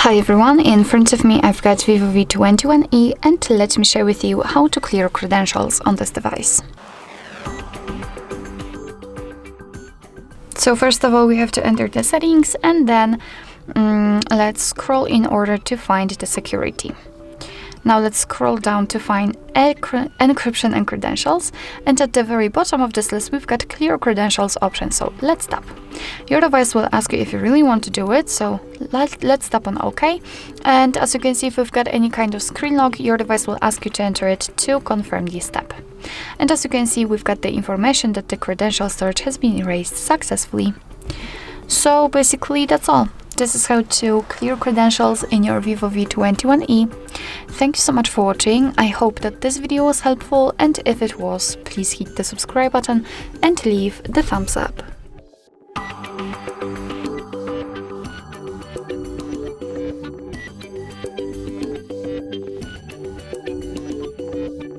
Hi everyone, in front of me I've got VIVO V21e and let me share with you how to clear credentials on this device. So first of all we have to enter the settings and then let's scroll in order to find the security. Now let's scroll down to find encryption and credentials, and at the very bottom of this list we've got clear credentials option, so let's tap. Your device will ask you if you really want to do it, so let's tap on OK. And as you can see, if we've got any kind of screen lock, your device will ask you to enter it to confirm this step. And as you can see, we've got the information that the credential storage has been erased successfully. So basically that's all. This is how to clear credentials in your VIVO V21e. Thank you so much for watching. I hope that this video was helpful, and if it was, please hit the subscribe button and leave the thumbs up.